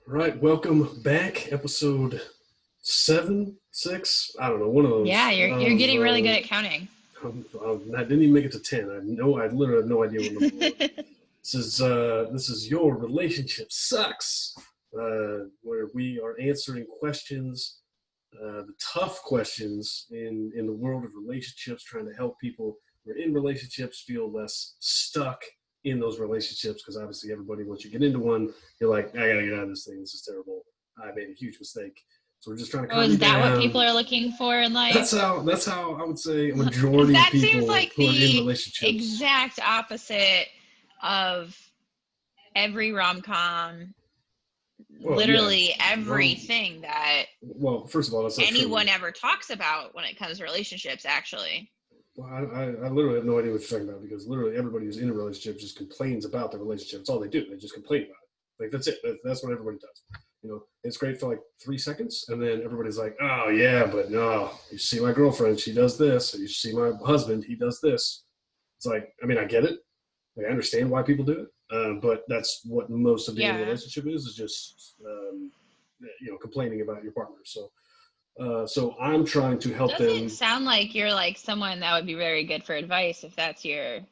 All right, welcome back. Episode 7, 6. I don't know, one of Yeah, those. you're getting really good at counting. I didn't even make it to 10. I literally have no idea what number we're on. This is your relationship sucks, where we are answering questions, the tough questions in the world of relationships, trying to help people who are in relationships feel less stuck in those relationships, because obviously everybody, once you get into one, you're like, I gotta get out of this thing. This is terrible. I made a huge mistake. So we're just trying to Oh, calm you is that what down. people are looking for in life? That's how I would say a majority of That seems people like who are in the relationships. exact opposite of every rom-com, Well, yeah. literally Well, everything that well, first of all, that's not true. anyone ever talks about when it comes to relationships, actually. Well, I literally have no idea what you're talking about, because literally everybody who's in a relationship just complains about their relationship. That's all they do. They just complain about it. Like, that's it. That's what everybody does. It's great for like 3 seconds, and then everybody's like, "Oh yeah, but no, you see my girlfriend, she does this, or you see my husband, he does this." It's like, I mean, I get it. Like, I understand why people do it, but that's what most of being in a Yeah. relationship is just complaining about your partner. So I'm trying to help Doesn't them. sound like you're like someone that would be very good for advice if that's I'm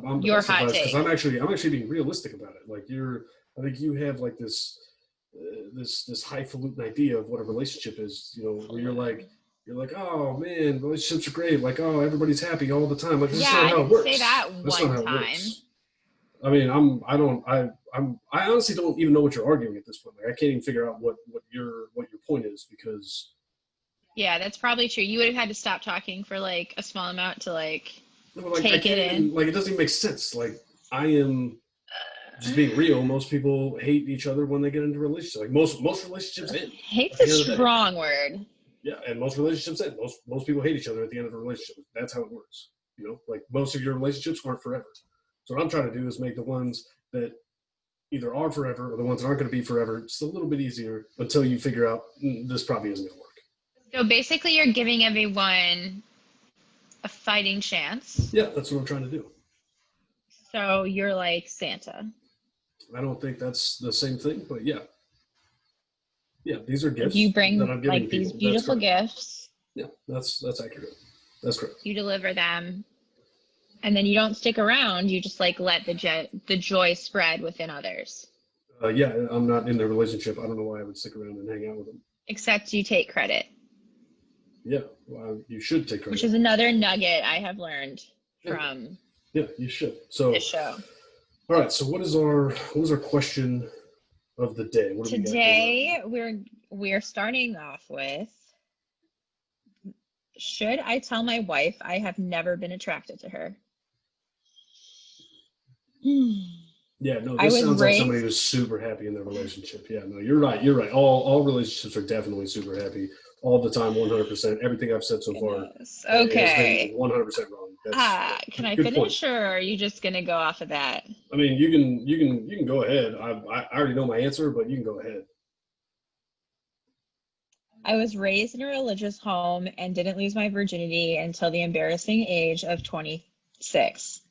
the your best hot advice, because I'm take. actually being realistic about it. Like, I think you have like this highfalutin idea of what a relationship is. Where you're like, oh man, relationships are great. Like, oh, everybody's happy all the time. Like, this is Yeah, not I how it didn't say works. that That's not one how it time. works. I mean, I honestly don't even know what you're arguing at this point. Like, I can't even figure out what your point is, because Yeah, that's probably true. You would have had to stop talking for like a small amount to like like, I take it can't in. even, like, it doesn't even make sense. Like, I am just being real. Most people hate each other when they get into relationships. Like, most relationships end at Hate's a the end of the day. strong word. Yeah, and most relationships end. Most people hate each other at the end of a relationship. That's how it works. Like, most of your relationships aren't forever. So what I'm trying to do is make the ones that either are forever or the ones that aren't going to be forever just a little bit easier, until you figure out, this probably isn't going to work. So basically, you're giving everyone a fighting chance. Yeah, that's what I'm trying to do. So you're like Santa. I don't think that's the same thing, but yeah. Yeah, these are Like you gifts that bring I'm giving like these people. That's beautiful correct. gifts, Yeah, that's accurate. That's correct. you deliver them, and then you don't stick around. You just like let the joy spread within others. Yeah, I'm not in the relationship. I don't know why I would stick around and hang out with them. Except you take credit, Yeah, well, you should take which credit. is another nugget I have learned Yeah, from yeah, you should. So, this show. all right. So, what is our question of the day? What do we got going on? Today we're starting off with, should I tell my wife I have never been attracted to her? Yeah, no, I this was sounds like somebody raised. who's super happy in their relationship. Yeah, no, you're right. You're right. All relationships are definitely super happy all the time, 100%. Everything I've said so far Goodness. has been Okay. 100% wrong. That's Can I good point. finish, or are you just gonna go off of that? I mean, you can go ahead. I already know my answer, but you can go ahead. I was raised in a religious home and didn't lose my virginity until the embarrassing age of 26.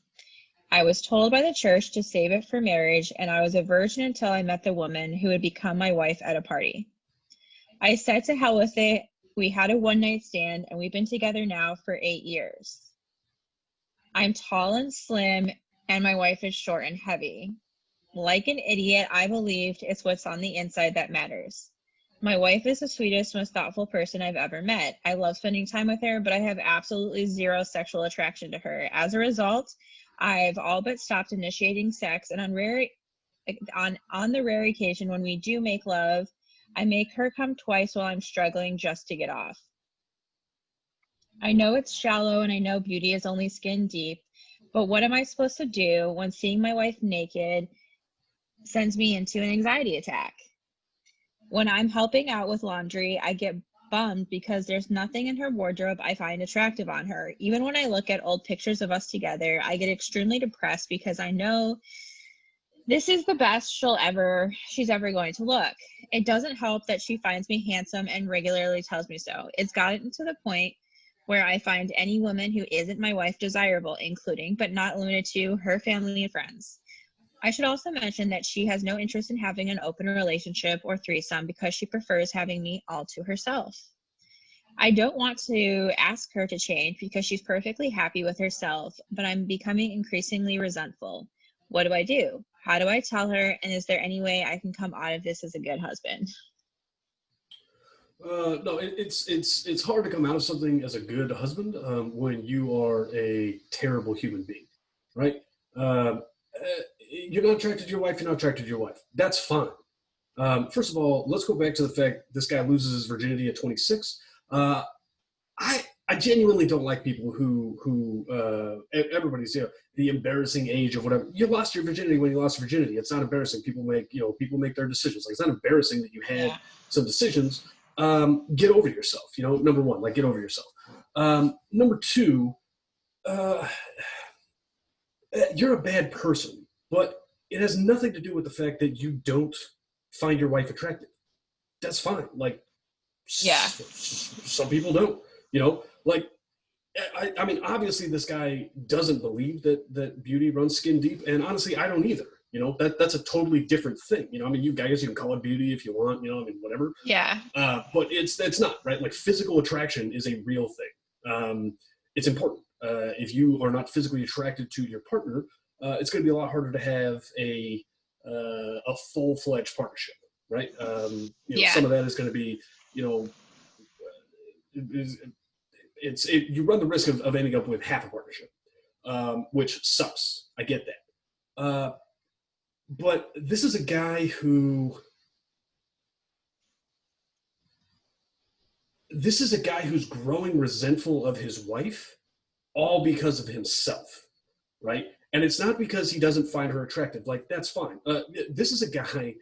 I was told by the church to save it for marriage, and I was a virgin until I met the woman who would become my wife at a party. I said to hell with it. We had a one-night stand, and we've been together now for 8 years. I'm tall and slim, and my wife is short and heavy. Like an idiot, I believed it's what's on the inside that matters. My wife is the sweetest, most thoughtful person I've ever met. I love spending time with her, but I have absolutely zero sexual attraction to her. As a result, I've all but stopped initiating sex, and on the rare occasion when we do make love, I make her come twice while I'm struggling just to get off. I know it's shallow, and I know beauty is only skin deep, but what am I supposed to do when seeing my wife naked sends me into an anxiety attack? When I'm helping out with laundry, I get bummed because there's nothing in her wardrobe I find attractive on her. Even when I look at old pictures of us together, I get extremely depressed because I know this is the best she's ever going to look. It doesn't help that she finds me handsome and regularly tells me so. It's gotten to the point where I find any woman who isn't my wife desirable, including but not limited to her family and friends. I should also mention that she has no interest in having an open relationship or threesome because she prefers having me all to herself. I don't want to ask her to change because she's perfectly happy with herself, but I'm becoming increasingly resentful. What do I do? How do I tell her? And is there any way I can come out of this as a good husband? No, it's hard to come out of something as a good husband when you are a terrible human being, right? You're not attracted to your wife. You're not attracted to your wife. That's fine. First of all, let's go back to the fact this guy loses his virginity at 26. I genuinely don't like people who everybody's the embarrassing age of whatever. You lost your virginity when you lost virginity. It's not embarrassing. People make their decisions. Like, it's not embarrassing that you had some decisions. Get over yourself. Number one, like, get over yourself. Number two, you're a bad person, but it has nothing to do with the fact that you don't find your wife attractive. That's fine. Like, some people don't. Like, I mean, obviously this guy doesn't believe that beauty runs skin deep, and honestly, I don't either. That's a totally different thing. I mean, you guys, you can call it beauty if you want. I mean, whatever. Yeah. But it's not, right. Like, physical attraction is a real thing. It's important. If you are not physically attracted to your partner, it's going to be a lot harder to have a full-fledged partnership, right? Some of that is going to be, you run the risk of ending up with half a partnership, which sucks. I get that. But this is a guy who's growing resentful of his wife, all because of himself, right? And it's not because he doesn't find her attractive. Like, that's fine. This is a guy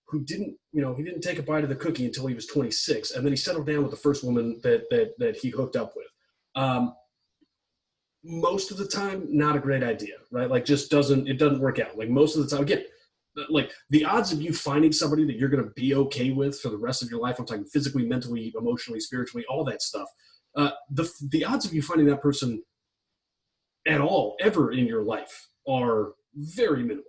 who didn't take a bite of the cookie until he was 26, and then he settled down with the first woman that he hooked up with. Most of the time, not a great idea, right? Like, it doesn't work out. Like, most of the time, again, like, the odds of you finding somebody that you're going to be okay with for the rest of your life, I'm talking physically, mentally, emotionally, spiritually, all that stuff. The odds of you finding that person at all, ever in your life, are very minimal.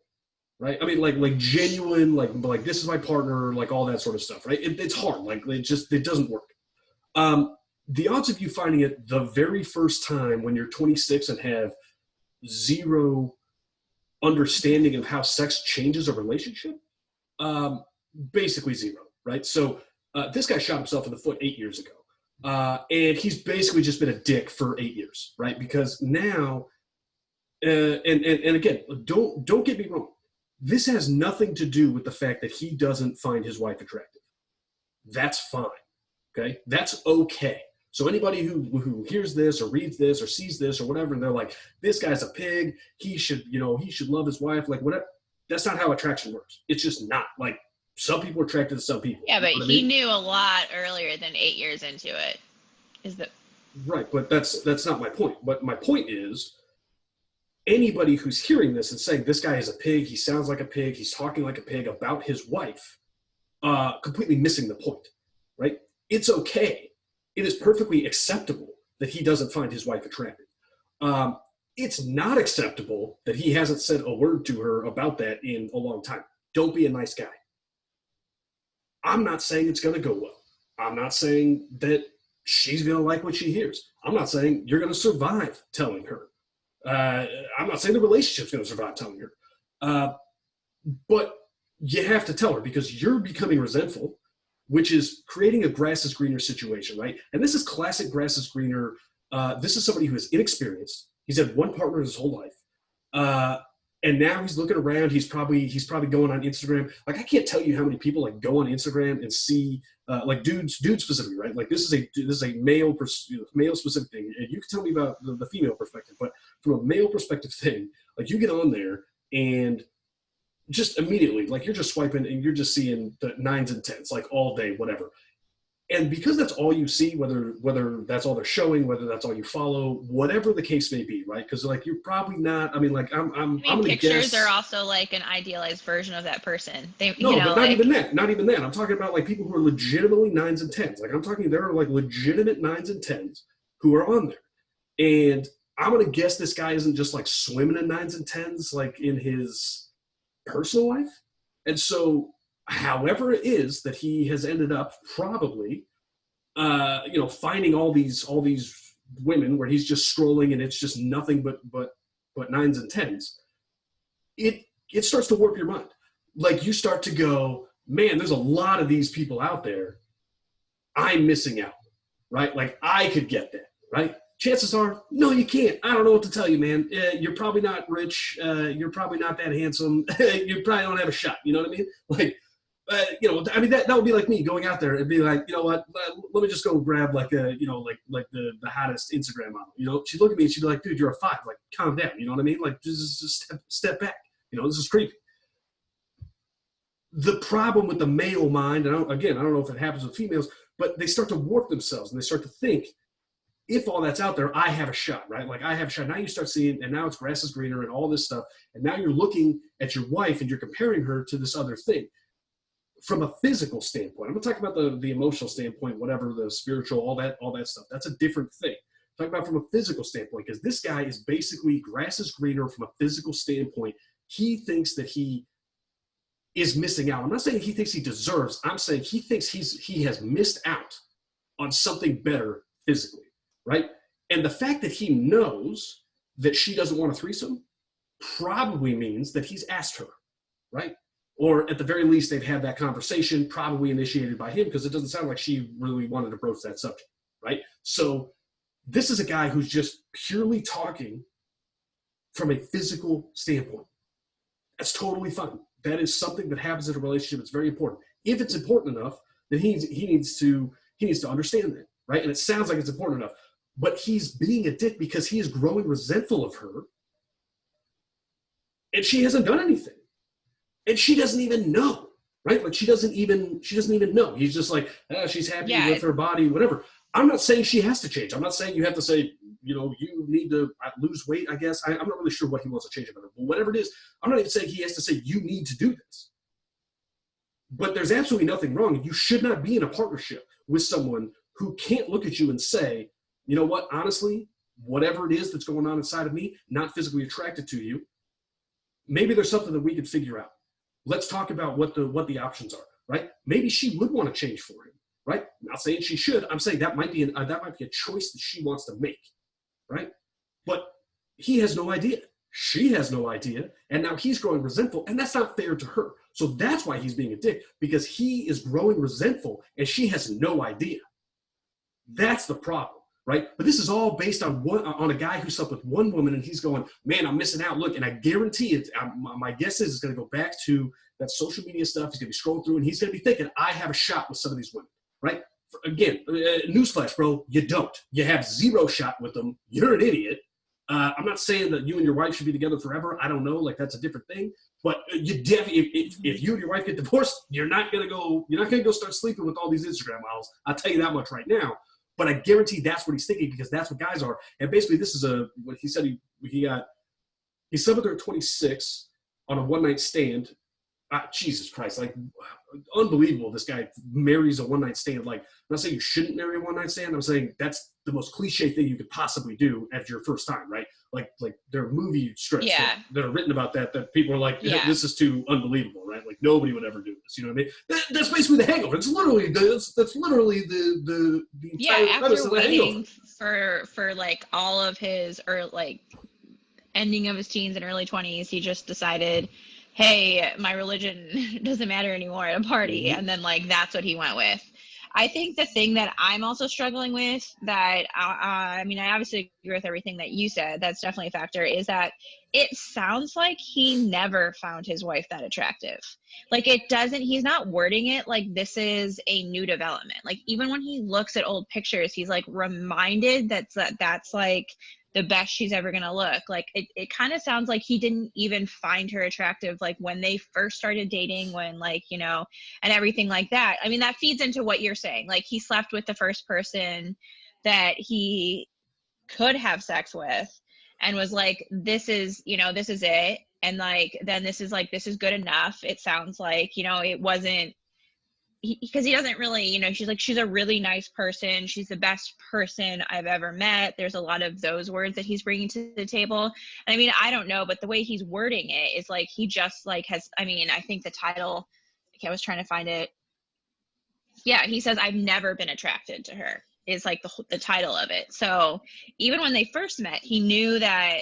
Right? I mean, like genuine, like this is my partner, like all that sort of stuff, right? It's hard. Like, it doesn't work. The odds of you finding it the very first time when you're 26 and have zero understanding of how sex changes a relationship, basically zero, right? So this guy shot himself in the foot 8 years ago. And he's basically just been a dick for 8 years, right? Because now, and again, don't get me wrong. This has nothing to do with the fact that he doesn't find his wife attractive. That's fine. Okay? That's okay. So anybody who hears this or reads this or sees this or whatever, and they're like, this guy's a pig, he should love his wife, like, whatever. That's not how attraction works. It's just not. Like, some people are attracted to some people. Yeah, but he knew a lot earlier than 8 years into it. Right, but that's not my point. But my point is, anybody who's hearing this and saying this guy is a pig, he sounds like a pig, he's talking like a pig about his wife, completely missing the point, right? It's okay. It is perfectly acceptable that he doesn't find his wife attractive. It's not acceptable that he hasn't said a word to her about that in a long time. Don't be a nice guy. I'm not saying it's going to go well. I'm not saying that she's going to like what she hears. I'm not saying you're going to survive telling her. I'm not saying the relationship's going to survive telling her. But you have to tell her, because you're becoming resentful, which is creating a grass is greener situation, right? And this is classic grass is greener. This is somebody who is inexperienced. He's had one partner his whole life. And now he's looking around. He's probably going on Instagram. Like, I can't tell you how many people like go on Instagram and see like dudes specifically, right? Like, this is a male specific thing. And you can tell me about the female perspective, but from a male perspective thing, like, you get on there and just immediately, like, you're just swiping and you're just seeing the 9s and 10s, like, all day, whatever. And because that's all you see, whether that's all they're showing, whether that's all you follow, whatever the case may be, right? Because, like, you're probably not. I mean, like, I'm gonna pictures guess, are also like an idealized version of that person. But not even that. Not even that. I'm talking about, like, people who are legitimately 9s and 10s. Like, I'm talking, there are, like, legitimate 9s and 10s who are on there, and I'm gonna guess this guy isn't just, like, swimming in 9s and 10s, like, in his personal life. And so, however it is that he has ended up probably, finding all these women where he's just scrolling and it's just nothing but nines and tens. It starts to warp your mind. Like, you start to go, man, there's a lot of these people out there. I'm missing out, right? Like, I could get that, right? Chances are, no, you can't. I don't know what to tell you, man. You're probably not rich. You're probably not that handsome. You probably don't have a shot. You know what I mean? Like, that would be like me going out there and be like, you know what? Let me just go grab like the hottest Instagram model. She'd look at me and she'd be like, dude, you're a 5. Like, calm down. You know what I mean? Like, just step back. This is creepy. The problem with the male mind, and I don't know if it happens with females, but they start to warp themselves and they start to think, if all that's out there, I have a shot, right? Like, I have a shot. Now you start seeing, and now it's grass is greener and all this stuff. And now you're looking at your wife and you're comparing her to this other thing. From a physical standpoint, I'm gonna talk about the emotional standpoint, whatever, the spiritual, all that stuff. That's a different thing. Talk about from a physical standpoint, because this guy is basically grass is greener from a physical standpoint. He thinks that he is missing out. I'm not saying he thinks he deserves. I'm saying he thinks he has missed out on something better physically. Right? And the fact that he knows that she doesn't want a threesome probably means that he's asked her, right? Or at the very least, they've had that conversation, probably initiated by him, because it doesn't sound like she really wanted to broach that subject, right? So this is a guy who's just purely talking from a physical standpoint. That's totally fine. That is something that happens in a relationship. It's very important. If it's important enough, then he needs to understand that, right? And it sounds like it's important enough. But he's being a dick because he is growing resentful of her, and she hasn't done anything, and she doesn't even know, right? Like, she doesn't even know. He's just like, she's happy with her body, whatever. I'm not saying she has to change. I'm not saying you have to say, you need to lose weight, I guess. I'm not really sure what he wants to change about her, but whatever it is, I'm not even saying he has to say you need to do this. But there's absolutely nothing wrong. You should not be in a partnership with someone who can't look at you and say, you know what, honestly, whatever it is that's going on inside of me, not physically attracted to you, maybe there's something that we could figure out. Let's talk about what the options are, right? Maybe she would want to change for him, right? I'm not saying she should. I'm saying that might be a choice that she wants to make, right? But he has no idea. She has no idea. And now he's growing resentful, and that's not fair to her. So that's why he's being a dick, because he is growing resentful and she has no idea. That's the problem. Right? But this is all based on a guy who slept with one woman, and he's going, man, I'm missing out. Look, and I guarantee it, my guess is it's going to go back to that social media stuff. He's going to be scrolling through, and he's going to be thinking, I have a shot with some of these women, right? Again, newsflash, bro, you don't. You have zero shot with them. You're an idiot. I'm not saying that you and your wife should be together forever. I don't know. Like, that's a different thing. But you definitely, if you and your wife get divorced, you're not going to go start sleeping with all these Instagram models. I'll tell you that much right now. But I guarantee that's what he's thinking, because that's what guys are. And basically, this is what he said. He slept with her at 26 on a one-night stand. Jesus Christ, like, unbelievable. This guy marries a one-night stand. Like, I'm not saying you shouldn't marry a one-night stand. I'm saying that's the most cliche thing you could possibly do at your first time, right? Like there are movie strips that are written about that people are like, this is too unbelievable, right? Like, nobody would ever do this. You know what I mean? That's basically The Hangover. It's literally that's literally the entire premise of The Hangover. For like all of his, or like ending of his teens and early 20s, he just decided, hey, my religion doesn't matter anymore at a party. Mm-hmm. And then, like, that's what he went with. I think the thing that I'm also struggling with, that I mean, I obviously agree with everything that you said, that's definitely a factor, is that it sounds like he never found his wife that attractive. Like, he's not wording it like this is a new development. Like, even when he looks at old pictures, he's like reminded that's like the best she's ever gonna look. Like, it kind of sounds like he didn't even find her attractive, like, when they first started dating, when, like, and everything like that. I mean, that feeds into what you're saying. Like, he slept with the first person that he could have sex with and was like, this is it. And, like, then this is good enough. It sounds like, it wasn't, because he doesn't really, you know, she's like, she's a really nice person. She's the best person I've ever met. There's a lot of those words that he's bringing to the table. And I mean, I don't know, but the way he's wording it is like, he just like has, I mean, I think the title, okay, I was trying to find it. Yeah, he says, I've never been attracted to her is like the title of it. So even when they first met, he knew that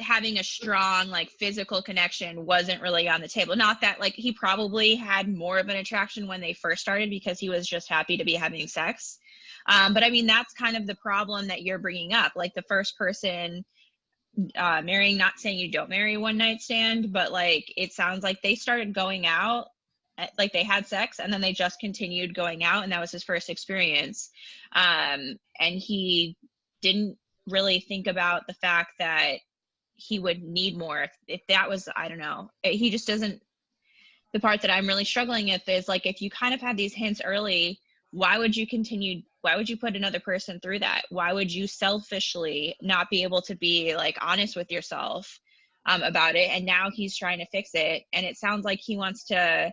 having a strong like physical connection wasn't really on the table. Not that like he probably had more of an attraction when they first started because he was just happy to be having sex. But I mean, that's kind of the problem that you're bringing up. Like the first person marrying, not saying you don't marry one night stand, but like it sounds like they started going out, like they had sex and then they just continued going out, and that was his first experience. And he didn't really think about the fact that he would need more if that was, I don't know, he just doesn't. The part that I'm really struggling with is like, if you kind of had these hints early, why would you continue? Why would you put another person through that? Why would you selfishly not be able to be like honest with yourself about it? And now he's trying to fix it, and it sounds like he wants to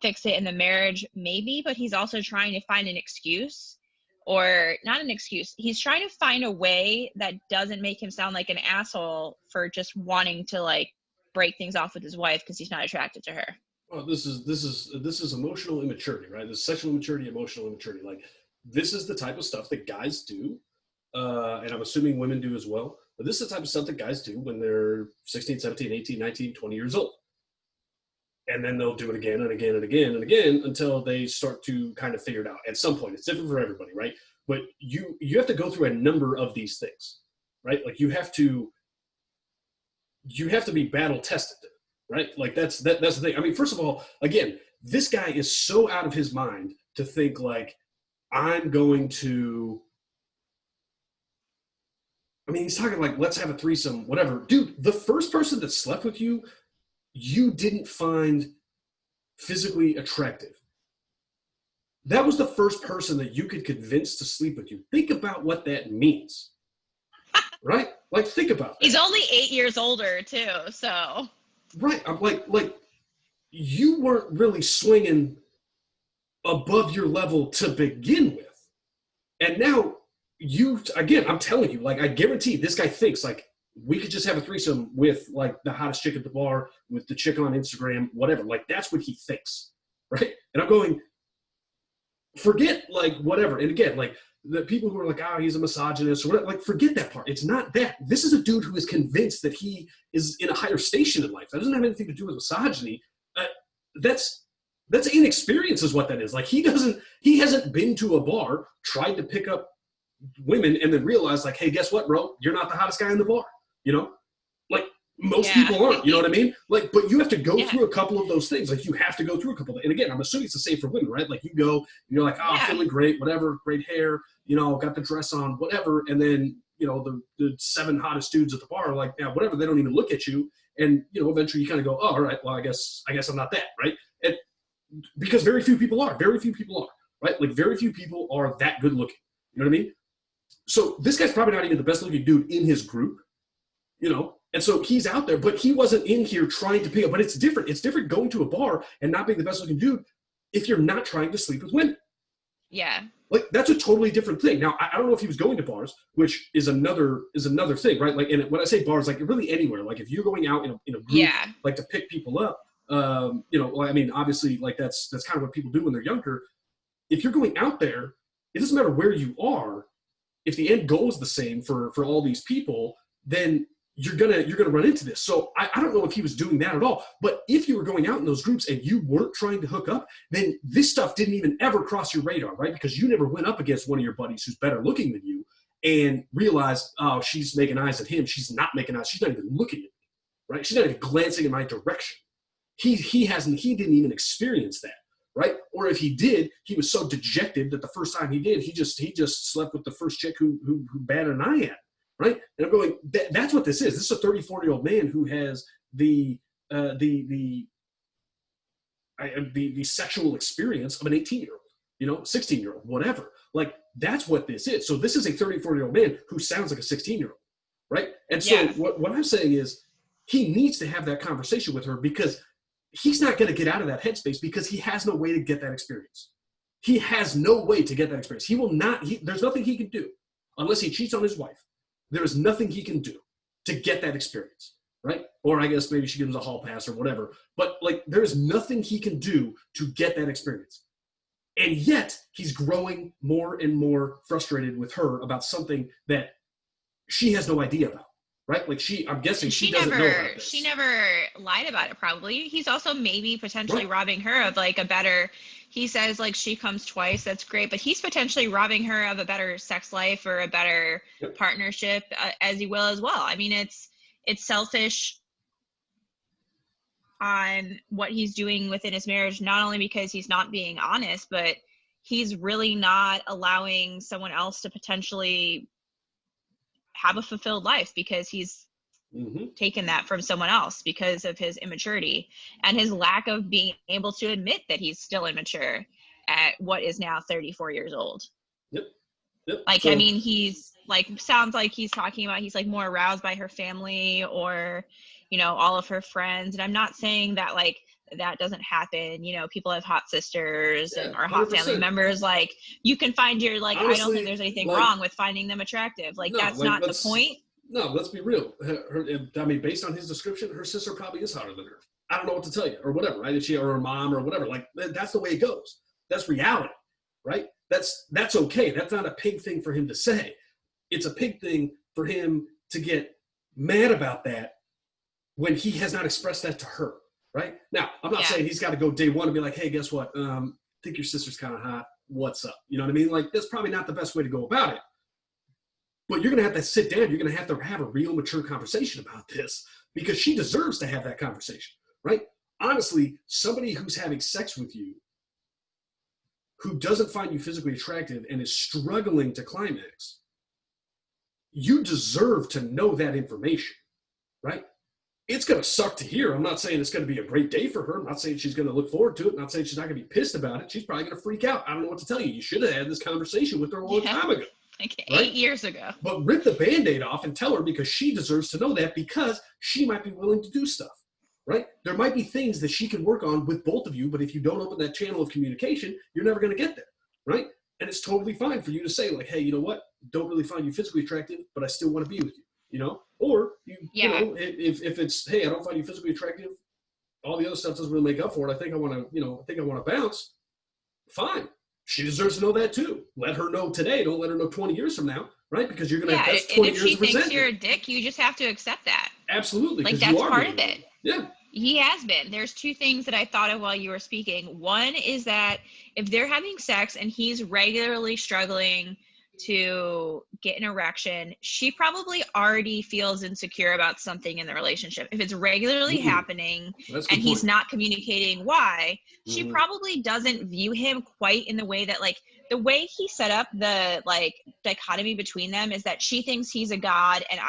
fix it in the marriage maybe, but he's also trying to find an excuse, or not an excuse. He's trying to find a way that doesn't make him sound like an asshole for just wanting to like break things off with his wife because he's not attracted to her. Well, this is emotional immaturity, right? This is sexual immaturity, emotional immaturity. Like this is the type of stuff that guys do, and I'm assuming women do as well. But this is the type of stuff that guys do when they're 16, 17, 18, 19, 20 years old. And then they'll do it again and again and again and again until they start to kind of figure it out. At some point, it's different for everybody, right? But you have to go through a number of these things, right? Like you have to be battle tested, right? Like that's the thing. I mean, first of all, again, this guy is so out of his mind to think like, I'm going to, I mean, he's talking like, let's have a threesome, whatever. Dude, the first person that slept with you, you didn't find physically attractive. That was the first person that you could convince to sleep with you. Think about what that means, right? Like, think about that. He's only 8 years older too, so. Right, I'm like you weren't really swinging above your level to begin with. And now again, I'm telling you, like, I guarantee this guy thinks like, we could just have a threesome with like the hottest chick at the bar, with the chick on Instagram, whatever. Like that's what he thinks, right? And I'm going, forget like whatever. And again, like the people who are like, oh, he's a misogynist or whatever, like forget that part. It's not that. This is a dude who is convinced that he is in a higher station in life. That doesn't have anything to do with misogyny. That's inexperience is what that is. Like he hasn't been to a bar, tried to pick up women and then realized like, hey, guess what, bro? You're not the hottest guy in the bar. You know, like most people aren't, you know what I mean? Like, but you have to go through a couple of those things. Like you have to go through a couple of, and again, I'm assuming it's the same for women, right? Like you go, and you're like, oh, I'm feeling great, whatever, great hair, you know, got the dress on, whatever. And then, you know, the 7 hottest dudes at the bar are like, yeah, whatever. They don't even look at you. And, you know, eventually you kind of go, oh, all right, well, I guess I'm not that, right? And because very few people are, right? Like very few people are that good looking. You know what I mean? So this guy's probably not even the best looking dude in his group. You know, and so he's out there, but he wasn't in here trying to pick up. But it's different. It's different going to a bar and not being the best looking dude if you're not trying to sleep with women. Yeah. Like that's a totally different thing. Now, I don't know if he was going to bars, which is another thing, right? Like, and when I say bars, like really anywhere. Like if you're going out in a group, like to pick people up, you know, I mean, obviously, like that's kind of what people do when they're younger. If you're going out there, it doesn't matter where you are. If the end goal is the same for all these people, then you're gonna run into this. So I don't know if he was doing that at all. But if you were going out in those groups and you weren't trying to hook up, then this stuff didn't even ever cross your radar, right? Because you never went up against one of your buddies who's better looking than you and realized, oh, she's making eyes at him. She's not making eyes. She's not even looking at me, right? She's not even glancing in my direction. He didn't even experience that, right? Or if he did, he was so dejected that the first time he did, he just slept with the first chick who batted an eye at. Right? And I'm going, that's what this is. This is a 30, 40-year-old man who has the sexual experience of an 18-year-old, you know, 16-year-old, whatever. Like, that's what this is. So this is a 30, 40-year-old man who sounds like a 16-year-old, right? And so what I'm saying is he needs to have that conversation with her because he's not going to get out of that headspace because he has no way to get that experience. He has no way to get that experience. He will not, there's nothing he can do unless he cheats on his wife. There is nothing he can do to get that experience, right? Or I guess maybe she gives him a hall pass or whatever. But like, there is nothing he can do to get that experience. And yet he's growing more and more frustrated with her about something that she has no idea about, right? Like I'm guessing she doesn't know about this. She never lied about it, probably. He's also maybe potentially robbing her of like a better, he says like she comes twice, that's great, but he's potentially robbing her of a better sex life or a better partnership, as he will as well. I mean, it's selfish on what he's doing within his marriage, not only because he's not being honest, but he's really not allowing someone else to potentially have a fulfilled life because he's taken that from someone else because of his immaturity and his lack of being able to admit that he's still immature at what is now 34 years old. Yep. Like, so, I mean, he's like, sounds like he's talking about, he's like more aroused by her family or, you know, all of her friends. And I'm not saying that like, that doesn't happen. You know, people have hot sisters or hot 100%. Family members. Like you can find your, like, honestly, I don't think there's anything wrong with finding them attractive. Like no, that's like, not the point. No, let's be real. I mean, based on his description, her sister probably is hotter than her. I don't know what to tell you or whatever, right? If she or her mom or whatever, like that's the way it goes. That's reality, right? That's okay. That's not a pig thing for him to say. It's a pig thing for him to get mad about that when he has not expressed that to her, right? Now, I'm not saying he's got to go day one and be like, hey, guess what? Think your sister's kind of hot. What's up? You know what I mean? Like, that's probably not the best way to go about it. But you're going to have to sit down. You're going to have a real mature conversation about this because she deserves to have that conversation, right? Honestly, somebody who's having sex with you who doesn't find you physically attractive and is struggling to climax, you deserve to know that information, right? It's going to suck to hear. I'm not saying it's going to be a great day for her. I'm not saying she's going to look forward to it. I'm not saying she's not going to be pissed about it. She's probably going to freak out. I don't know what to tell you. You should have had this conversation with her a long time ago. Like 8 years ago. But rip the Band-Aid off and tell her because she deserves to know that because she might be willing to do stuff, right? There might be things that she can work on with both of you, but if you don't open that channel of communication, you're never going to get there, right? And it's totally fine for you to say like, hey, you know what? Don't really find you physically attractive, but I still want to be with you, you know? Or, you know, if it's, hey, I don't find you physically attractive, all the other stuff doesn't really make up for it. I think I want to bounce. Fine. She deserves to know that too. Let her know today. Don't let her know 20 years from now, right? Because you're going to have that's 20 years of resentment. If she thinks you're a dick, you just have to accept that. Absolutely. Like that's part of it. Yeah. He has been. There's two things that I thought of while you were speaking. One is that if they're having sex and he's regularly struggling to get an erection, she probably already feels insecure about something in the relationship. If it's regularly happening and he's not communicating why, she probably doesn't view him quite in the way that, like, the way he set up the like dichotomy between them is that she thinks he's a god and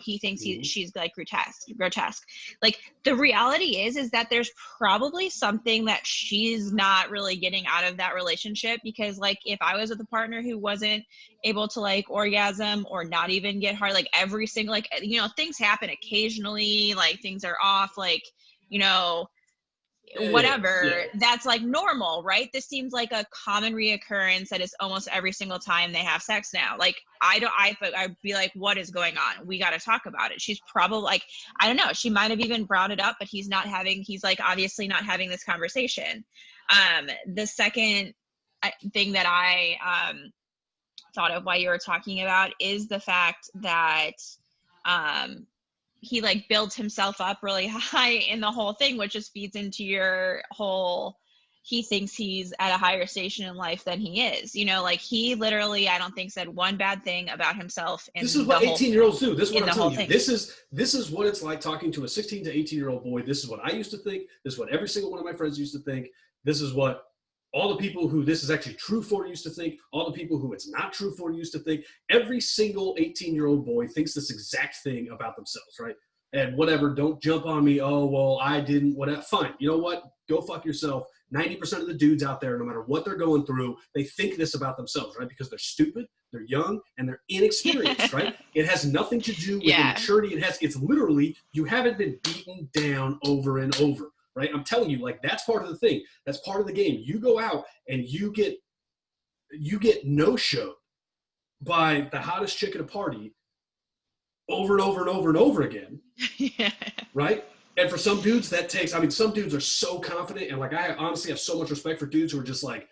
he thinks she's like grotesque. Like the reality is that there's probably something that she's not really getting out of that relationship, because like if I was with a partner who wasn't able to like orgasm or not even get hard, like every single, like, you know, things happen occasionally, like things are off, like, you know, whatever, that's like normal, right? This seems like a common reoccurrence that is almost every single time they have sex now. Like I'd be like, what is going on? We got to talk about it. She's probably like, I don't know, she might have even brought it up, but he's like obviously not having this conversation. The second thing that I thought of while you were talking about is the fact that he like builds himself up really high in the whole thing, which just feeds into your whole, he thinks he's at a higher station in life than he is. You know, like he literally, I don't think said one bad thing about himself. This is what 18-year-olds do. This is what I'm telling you. This is what it's like talking to a 16 to 18-year-old boy. This is what I used to think. This is what every single one of my friends used to think. This is what all the people who this is actually true for used to think. All the people who it's not true for used to think. Every single 18-year-old boy thinks this exact thing about themselves, right? And whatever, don't jump on me. Oh, well, I didn't, whatever. Fine. You know what? Go fuck yourself. 90% of the dudes out there, no matter what they're going through, they think this about themselves, right? Because they're stupid, they're young, and they're inexperienced, right? It has nothing to do with immaturity. It's literally, you haven't been beaten down over and over, right? I'm telling you, like, that's part of the thing. That's part of the game. You go out and you get no-showed by the hottest chick at a party over and over and over and over again, Yeah. right? And for some dudes, that takes, I mean, some dudes are so confident, and like, I honestly have so much respect for dudes who are just like,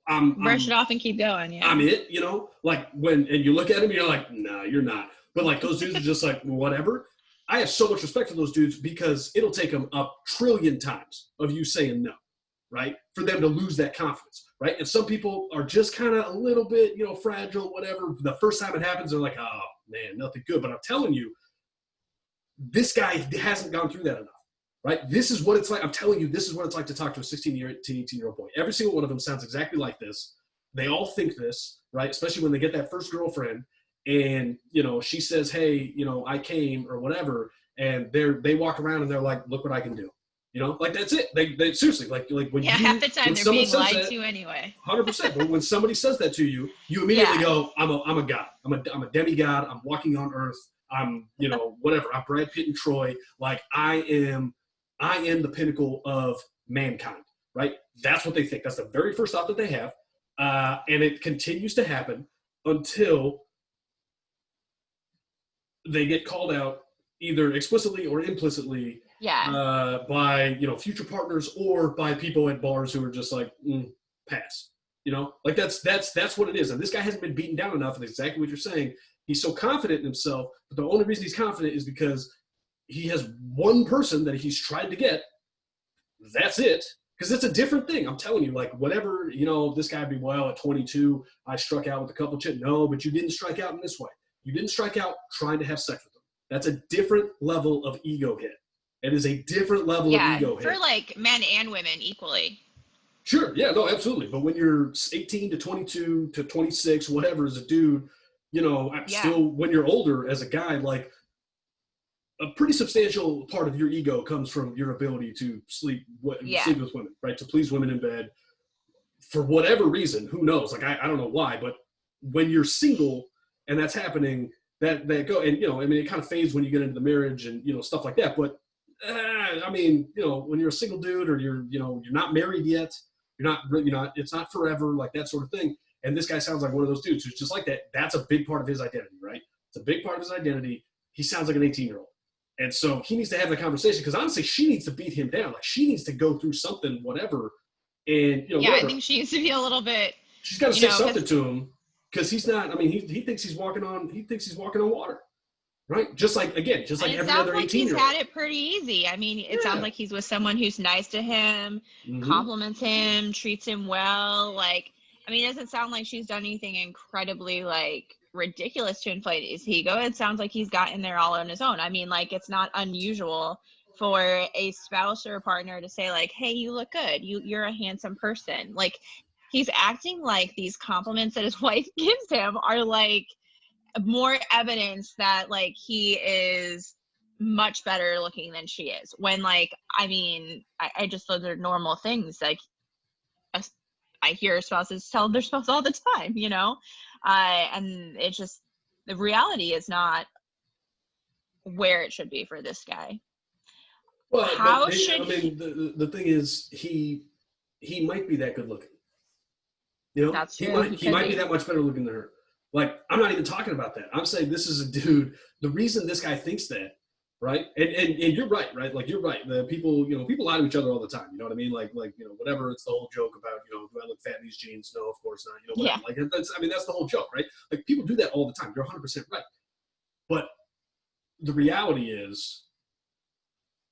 Brush it off and keep going. Yeah. I'm it, you know? Like, and you look at him, you're like, nah, you're not. But like, those dudes are just like, whatever. I have so much respect for those dudes because it'll take them a trillion times of you saying no, right? For them to lose that confidence, right? And some people are just kind of a little bit, you know, fragile, whatever. The first time it happens, they're like, oh, man, nothing good. But I'm telling you, this guy hasn't gone through that enough, right? This is what it's like. I'm telling you, this is what it's like to talk to a 18-year-old boy. Every single one of them sounds exactly like this. They all think this, right? Especially when they get that first girlfriend and, you know, she says, hey, you know, I came or whatever. And they walk around and they're like, look what I can do. You know, like, that's it. They seriously, like when half the time they're being lied that, to anyway. 100%. But when somebody says that to you, you immediately go, I'm a god. I'm a demigod. I'm walking on earth. I'm, you know, whatever. I'm Brad Pitt and Troy. Like, I am the pinnacle of mankind, right? That's what they think. That's the very first thought that they have. And it continues to happen until they get called out either explicitly or implicitly by, you know, future partners or by people at bars who are just like, pass. You know, like that's what it is. And this guy hasn't been beaten down enough. And exactly what you're saying. He's so confident in himself, but the only reason he's confident is because he has one person that he's tried to get. That's it. Because it's a different thing. I'm telling you, like, whatever, you know, this guy be, well, at 22, I struck out with a couple chicks. No, but you didn't strike out in this way. You didn't strike out trying to have sex with them. That's a different level of ego hit. It is a different level of ego hit. For like men and women equally. Sure. Yeah, no, absolutely. But when you're 18 to 22 to 26, whatever, as a dude, you know, still when you're older as a guy, like, a pretty substantial part of your ego comes from your ability to sleep with women, right? To please women in bed for whatever reason, who knows? Like, I don't know why, but when you're single and that's happening, that go, and, you know, I mean, it kind of fades when you get into the marriage and, you know, stuff like that. But I mean, you know, when you're a single dude or you're not married yet, it's not forever, like that sort of thing. And this guy sounds like one of those dudes who's just like that. That's a big part of his identity, right? It's a big part of his identity. He sounds like an 18-year-old. And so he needs to have the conversation because honestly, she needs to beat him down. Like, she needs to go through something, whatever. And, you know, I think she needs to be a little bit. She's got to say something to him because he's not. I mean, he thinks he's walking on. He thinks he's walking on water, right? Just like every other 18-year-old. He's had it pretty easy. I mean, it sounds like he's with someone who's nice to him, compliments him, treats him well. Like, I mean, it doesn't sound like she's done anything incredibly like ridiculous to inflate his ego. It sounds like he's gotten there all on his own. I mean, like, it's not unusual for a spouse or a partner to say like, hey, you look good, you're a handsome person. Like, he's acting like these compliments that his wife gives him are like more evidence that like he is much better looking than she is, when like, I mean, I just those are normal things. Like, I hear spouses tell their spouse all the time, you know, and it's just, the reality is not where it should be for this guy. Well, I mean, the thing is, he might be that good looking. You know, that's true. He might be that much better looking than her. Like, I'm not even talking about that. I'm saying this is a dude. The reason this guy thinks that, right? And you're right? Like, you're right. The people, you know, people lie to each other all the time. You know what I mean? Like, you know, whatever. It's the whole joke about, you know, do I look fat in these jeans? No, of course not. You know, whatever. Like, that's the whole joke, right? Like, people do that all the time. You're 100% right. But the reality is,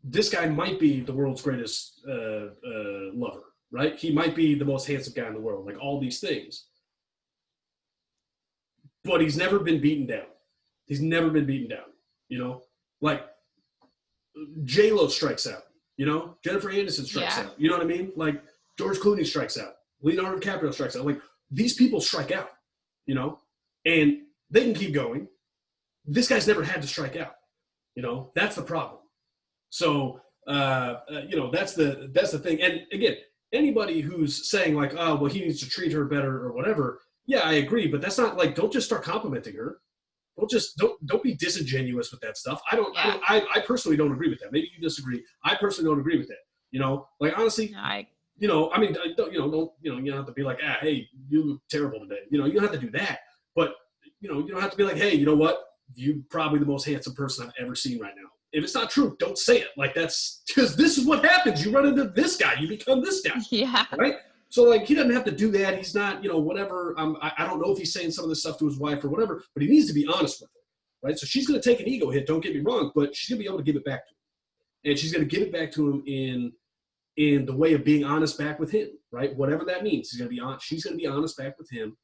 this guy might be the world's greatest lover, right? He might be the most handsome guy in the world, like all these things. But he's never been beaten down. He's never been beaten down, you know? Like, J-Lo strikes out, you know? Jennifer Aniston strikes out, you know what I mean? Like, George Clooney strikes out. Leonardo DiCaprio strikes out. Like, these people strike out, you know? And they can keep going. This guy's never had to strike out, you know? That's the problem. So, you know, that's the thing. And again, anybody who's saying like, oh, well, he needs to treat her better or whatever. Yeah, I agree. But that's not like, don't just start complimenting her. don't be disingenuous with that stuff. I personally don't agree with that. Maybe you disagree. I personally don't agree with that. You know, like honestly, you know, I mean, don't you don't have to be like, hey, you look terrible today. You know, you don't have to do that. But you know, you don't have to be like, hey, you know what? You're probably the most handsome person I've ever seen right now. If it's not true, don't say it. Like that's because this is what happens. You run into this guy, you become this guy. Yeah. Right. So like he doesn't have to do that. He's not, you know, whatever. I don't know if he's saying some of this stuff to his wife or whatever, but he needs to be honest with her. Right. So she's going to take an ego hit. Don't get me wrong, but she's going to be able to give it back to him, and she's going to give it back to him in the way of being honest back with him. Right. Whatever that means, she's going to be honest back with him.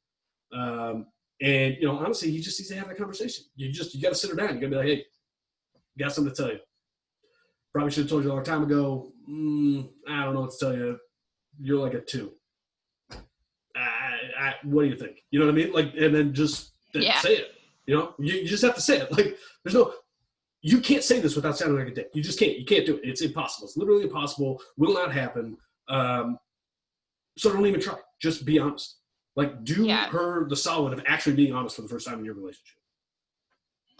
And you know, honestly, he just needs to have that conversation. You got to sit her down. You got to be like, hey, got something to tell you. Probably should have told you a long time ago. I don't know what to tell you. You're like a 2. What do you think? You know what I mean? Like, and then just say it. You know, you just have to say it. Like, you can't say this without sounding like a dick. You just can't. You can't do it. It's impossible. It's literally impossible. Will not happen. So don't even try. Just be honest. Like, do her the solid of actually being honest for the first time in your relationship.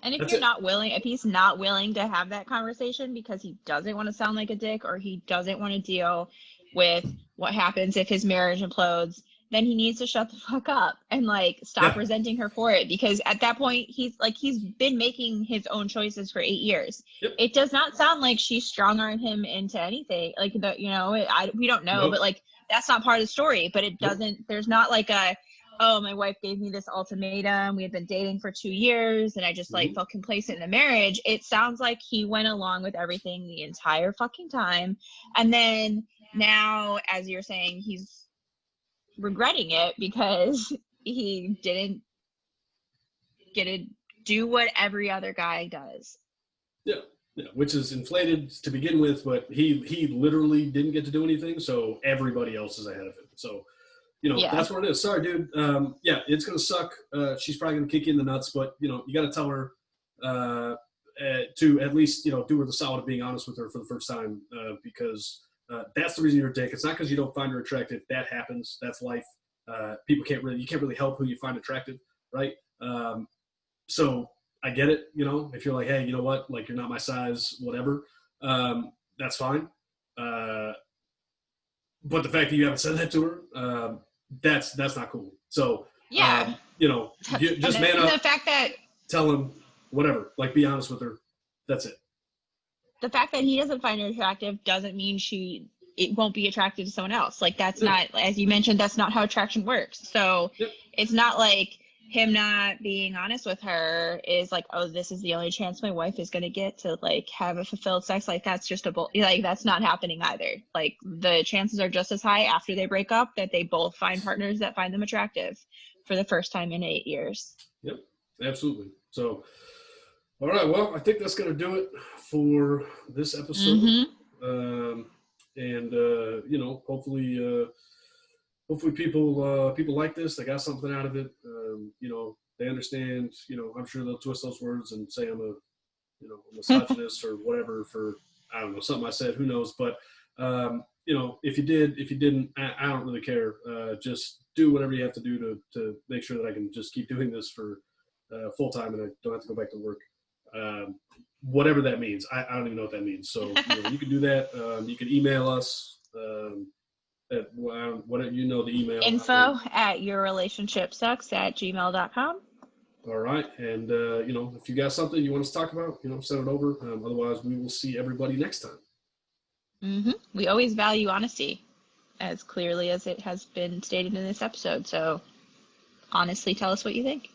And if if he's not willing to have that conversation because he doesn't want to sound like a dick or he doesn't want to deal with what happens if his marriage implodes, then he needs to shut the fuck up and like stop resenting her for it, because at that point he's been making his own choices for 8 years. Yep. It does not sound like she's strong-armed him into anything. Like we don't know, but like that's not part of the story. But it doesn't. There's not like my wife gave me this ultimatum. We had been dating for 2 years and I just like felt complacent in the marriage. It sounds like he went along with everything the entire fucking time. And then now, as you're saying, he's regretting it because he didn't get to do what every other guy does. Yeah, which is inflated to begin with, but he literally didn't get to do anything, so everybody else is ahead of him. So, you know, that's what it is. Sorry, dude. It's going to suck. She's probably going to kick you in the nuts, but, you know, you got to tell her to at least, you know, do her the solid of being honest with her for the first time because that's the reason you're a dick. It's not because you don't find her attractive. That happens. That's life. You can't really help who you find attractive, right? So I get it, you know, if you're like, hey, you know what, like you're not my size, whatever, that's fine. But the fact that you haven't said that to her, that's not cool. So, you know, you just man up. The fact that tell him whatever, like be honest with her. That's it. The fact that he doesn't find her attractive doesn't mean it won't be attractive to someone else. Like that's not, as you mentioned, that's not how attraction works. So it's not like him not being honest with her is like, oh, this is the only chance my wife is going to get to like have a fulfilled sex. Like that's just like, that's not happening either. Like the chances are just as high after they break up that they both find partners that find them attractive for the first time in 8 years. Yep, absolutely. So, all right. Well, I think that's going to do it for this episode. You know, hopefully people like this. They got something out of it. You know, they understand. You know, I'm sure they'll twist those words and say I'm a misogynist or whatever for I don't know something I said. Who knows? But you know, if you didn't, I don't really care. Just do whatever you have to do to make sure that I can just keep doing this for full time and I don't have to go back to work. Whatever that means. I don't even know what that means. So you can do that. You can email us at whatever, you know, the email. info@yourrelationshipsucks@gmail.com. All right. And, you know, if you got something you want us to talk about, you know, send it over. Otherwise, we will see everybody next time. We always value honesty as clearly as it has been stated in this episode. So honestly, tell us what you think.